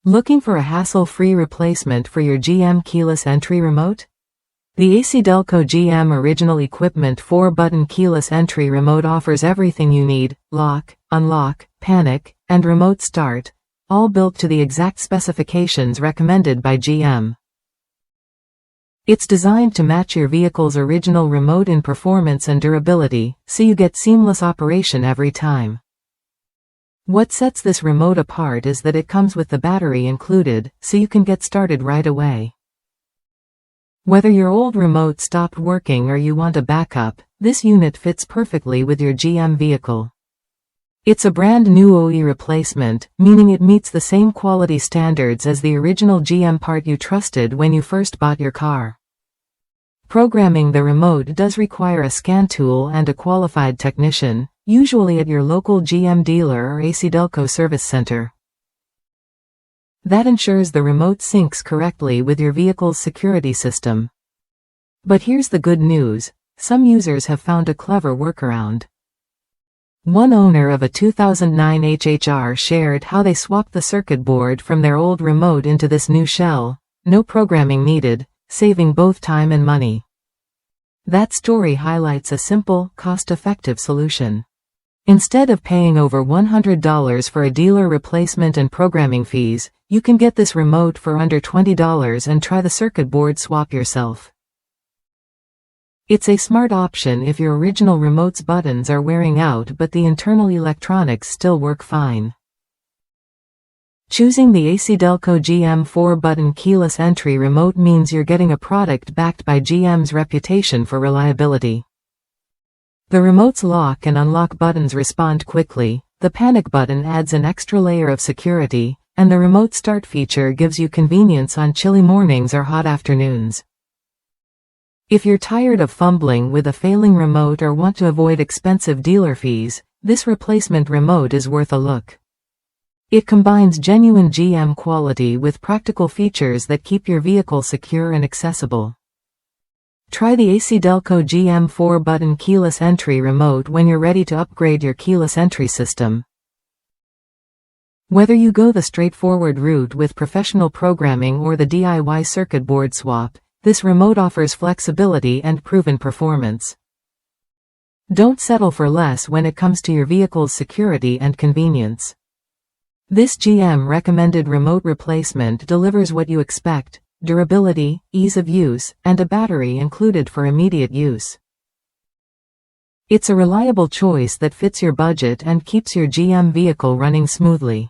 Looking for a hassle-free replacement for your GM keyless entry remote? The ACDelco GM Original Equipment 4-button keyless entry remote offers everything you need: lock, unlock, panic, and remote start, all built to the exact specifications recommended by GM. It's designed to match your vehicle's original remote in performance and durability, so you get seamless operation every time. What sets this remote apart is that it comes with the battery included, so you can get started right away. Whether your old remote stopped working or you want a backup, this unit fits perfectly with your GM vehicle. It's a brand new OE replacement, meaning it meets the same quality standards as the original GM part you trusted when you first bought your car. Programming the remote does require a scan tool and a qualified technician, usually at your local GM dealer or ACDelco service center. That ensures the remote syncs correctly with your vehicle's security system. But here's the good news: some users have found a clever workaround. One owner of a 2009 HHR shared how they swapped the circuit board from their old remote into this new shell, no programming needed, saving both time and money. That story highlights a simple, cost-effective solution. Instead of paying over $100 for a dealer replacement and programming fees, you can get this remote for under $20 and try the circuit board swap yourself. It's a smart option if your original remote's buttons are wearing out but the internal electronics still work fine. Choosing the ACDelco GM 4-button keyless entry remote means you're getting a product backed by GM's reputation for reliability. The remote's lock and unlock buttons respond quickly, the panic button adds an extra layer of security, and the remote start feature gives you convenience on chilly mornings or hot afternoons. If you're tired of fumbling with a failing remote or want to avoid expensive dealer fees, this replacement remote is worth a look. It combines genuine GM quality with practical features that keep your vehicle secure and accessible. Try the ACDelco GM 4-button keyless entry remote when you're ready to upgrade your keyless entry system. Whether you go the straightforward route with professional programming or the DIY circuit board swap, this remote offers flexibility and proven performance. Don't settle for less when it comes to your vehicle's security and convenience. This GM recommended remote replacement delivers what you expect: durability, ease of use, and a battery included for immediate use. It's a reliable choice that fits your budget and keeps your GM vehicle running smoothly.